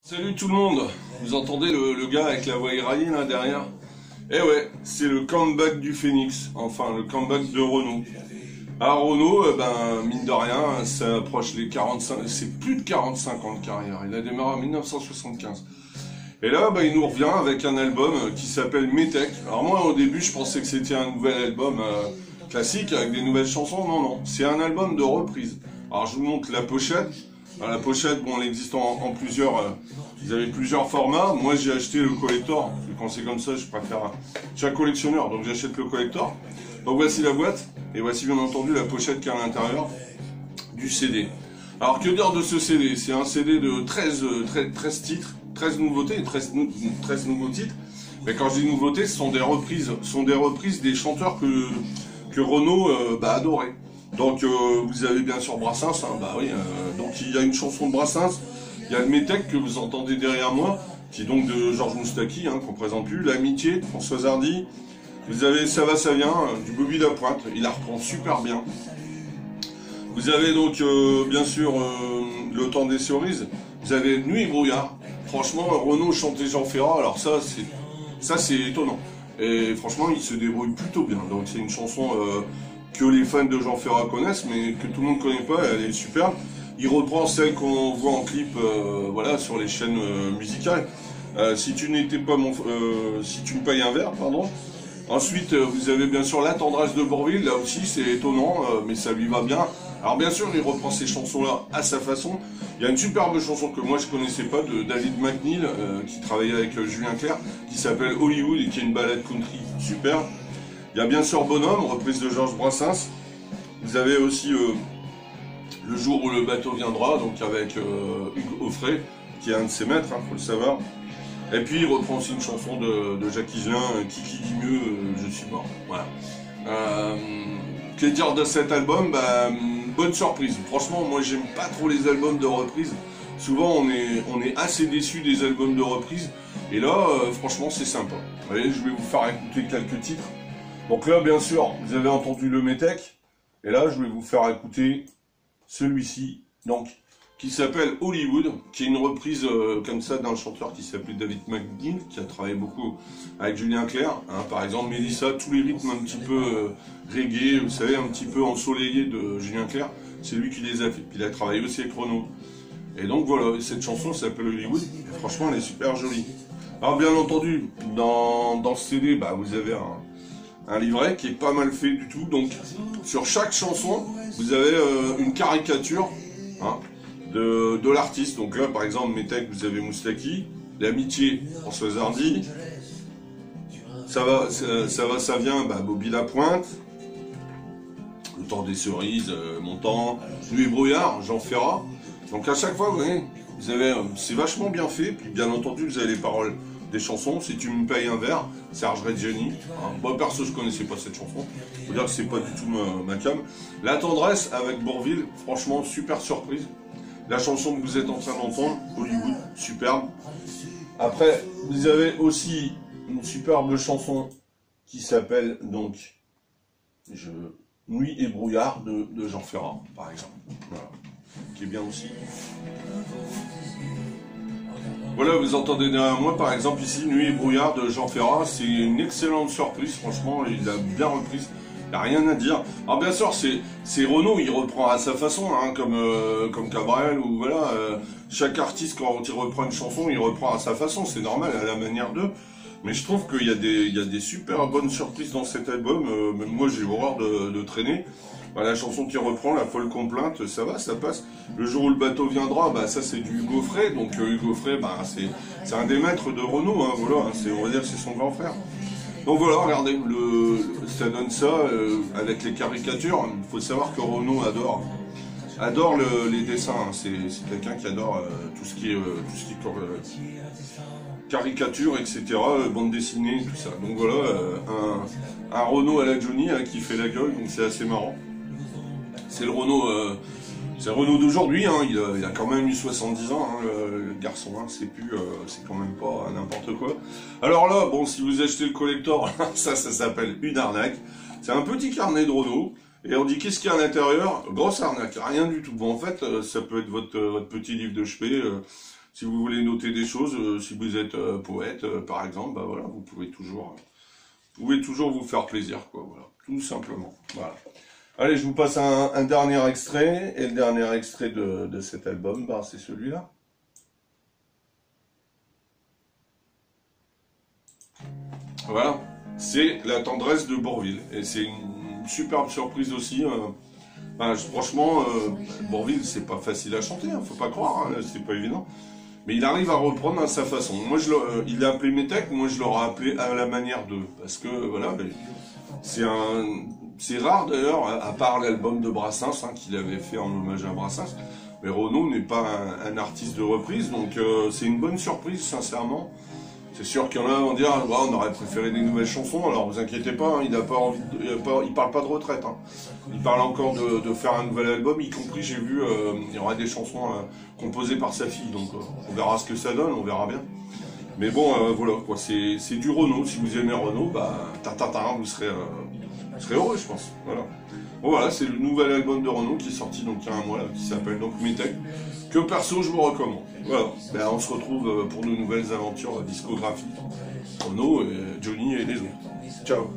Salut tout le monde, vous entendez le gars avec la voix éraillée là derrière? Eh ouais, c'est le comeback du Phoenix, enfin le comeback de Renault. Alors Renault, mine de rien, ça approche les 45, c'est plus de 45 ans de carrière, il a démarré en 1975. Et là, il nous revient avec un album qui s'appelle Metec. Alors moi au début je pensais que c'était un nouvel album classique avec des nouvelles chansons, non, c'est un album de reprise. Alors je vous montre la pochette. La pochette, bon, elle existe en plusieurs, vous avez plusieurs formats. Moi, j'ai acheté le collector. Quand c'est comme ça, je préfère. Je suis un collectionneur, donc j'achète le collector. Donc voici la boîte, et voici bien entendu la pochette qui est à l'intérieur du CD. Alors que dire de ce CD? C'est un CD de 13 titres, 13 nouveautés, 13 nouveaux titres. Mais quand je dis nouveautés, ce sont des reprises des chanteurs que Renault adorait. Donc vous avez bien sûr Brassens, hein, donc il y a une chanson de Brassens, il y a le Metec que vous entendez derrière moi, qui est donc de Georges Moustaki, hein, qu'on ne présente plus, l'Amitié de Françoise Hardy, vous avez Ça va, ça vient, du Bobby Lapointe, il la reprend super bien. Vous avez donc bien sûr Le temps des cerises, vous avez Nuit et brouillard, franchement Renault chantait Jean Ferrat, alors ça c'est étonnant, et franchement il se débrouille plutôt bien, donc c'est une chanson que les fans de Jean Ferrat connaissent, mais que tout le monde ne connaît pas, elle est superbe. Il reprend celle qu'on voit en clip voilà, sur les chaînes musicales. Si tu n'étais pas si tu me payes un verre, pardon. Ensuite, vous avez bien sûr La tendresse de Bourvil, là aussi c'est étonnant, mais ça lui va bien. Alors bien sûr, il reprend ces chansons-là à sa façon. Il y a une superbe chanson que moi je connaissais pas, de David McNeil, qui travaillait avec Julien Clerc, qui s'appelle Hollywood, et qui est une balade country superbe. Il y a bien sûr Bonhomme, reprise de Georges Brassens. Vous avez aussi Le jour où le bateau viendra, donc avec Hugues Aufray, qui est un de ses maîtres, hein, faut le savoir. Et puis il reprend aussi une chanson de Jacques Higelin, Qui dit mieux, je suis mort. Voilà. Que dire de cet album? Bonne surprise. Franchement, moi j'aime pas trop les albums de reprise. Souvent on est assez déçu des albums de reprise. Et là, franchement, c'est sympa. Allez, je vais vous faire écouter quelques titres. Donc là, bien sûr, vous avez entendu le Metec, et là, je vais vous faire écouter celui-ci, donc, qui s'appelle Hollywood, qui est une reprise comme ça d'un chanteur qui s'appelait David McNeil, qui a travaillé beaucoup avec Julien Clerc, hein, par exemple Mélissa, tous les rythmes un petit peu reggae, vous savez, un petit peu ensoleillés de Julien Clerc, c'est lui qui les a fait. Puis il a travaillé aussi avec Renault. Et donc voilà, cette chanson s'appelle Hollywood, et franchement, elle est super jolie. Alors bien entendu, dans ce CD, vous avez un livret qui est pas mal fait du tout. Donc sur chaque chanson, vous avez une caricature, hein, de l'artiste. Donc là, par exemple, Metec, vous avez Moustaki, l'Amitié, Françoise Hardy, ça va, ça vient, Bobby Lapointe, Le temps des cerises, Montant, Nuit et brouillard, Jean Ferrat. Donc à chaque fois, vous voyez, c'est vachement bien fait. Puis bien entendu, vous avez les paroles des chansons. Si tu me payes un verre, Serge Reggiani. Hein. Moi perso, je connaissais pas cette chanson. Faut dire que c'est pas du tout ma cam. La tendresse avec Bourvil, franchement super surprise. La chanson que vous êtes en train d'entendre, Hollywood, superbe. Après, vous avez aussi une superbe chanson qui s'appelle donc Nuit et brouillard de Jean Ferrat, par exemple. Voilà. Qui est bien aussi. Voilà, vous entendez derrière moi, par exemple, ici, Nuit et brouillard de Jean Ferrat, c'est une excellente surprise, franchement, il a bien reprise, il n'y a rien à dire. Alors bien sûr, c'est Renault, il reprend à sa façon, hein, comme Cabrel, ou voilà, chaque artiste, quand il reprend une chanson, il reprend à sa façon, c'est normal, à la manière d'eux. Mais je trouve qu'il y a des super bonnes surprises dans cet album, même moi j'ai horreur de traîner. La chanson qui reprend, La folle complainte, ça va, ça passe. Le jour où le bateau viendra, ça c'est du Hugues Aufray. Donc Hugues Aufray, c'est un des maîtres de Renault, hein, voilà, on va dire que c'est son grand frère. Donc voilà, regardez, ça donne ça avec les caricatures. Il faut savoir que Renault adore les dessins. Hein. C'est quelqu'un qui adore tout ce qui est caricature, etc., bande dessinée, tout ça. Donc voilà, un Renault à la Johnny hein, qui fait la gueule, donc c'est assez marrant. C'est le Renault d'aujourd'hui, hein, il a quand même eu 70 ans, hein, le garçon, hein, c'est quand même pas n'importe quoi. Alors là, bon, si vous achetez le collector, ça s'appelle une arnaque. C'est un petit carnet de Renault, et on dit qu'est-ce qu'il y a à l'intérieur? Grosse arnaque, rien du tout. Bon, en fait, ça peut être votre petit livre de chevet, Si vous voulez noter des choses, si vous êtes poète, par exemple, bah voilà, vous pouvez toujours vous faire plaisir, quoi, voilà, tout simplement. Voilà. Allez, je vous passe un dernier extrait, et le dernier extrait de cet album, bah, c'est celui-là. Voilà, c'est La tendresse de Bourvil, et c'est une superbe surprise aussi. Franchement, Bourvil, c'est pas facile à chanter, hein, faut pas croire, hein, c'est pas évident. Mais il arrive à reprendre à sa façon. Moi, il a appelé Métèque, moi je l'aurais appelé à la manière d'eux. Parce que, voilà, c'est rare d'ailleurs, à part l'album de Brassens, hein, qu'il avait fait en hommage à Brassens. Mais Renaud n'est pas un artiste de reprise, donc c'est une bonne surprise, sincèrement. C'est sûr qu'il y en a qui vont dire, ah, on aurait préféré des nouvelles chansons, alors vous inquiétez pas, hein, il parle pas de retraite. Hein. Il parle encore de faire un nouvel album, y compris, j'ai vu, il y aura des chansons composées par sa fille, donc on verra ce que ça donne, on verra bien. Mais bon, voilà, quoi, c'est du Renaud, si vous aimez Renaud, bah, vous serez heureux, je pense, voilà. Bon voilà, c'est le nouvel album de Renaud qui est sorti donc il y a un mois, là, qui s'appelle donc Métèque, que perso je vous recommande. Voilà, ben, on se retrouve pour de nouvelles aventures discographiques. Renaud, Johnny et les autres. Ciao.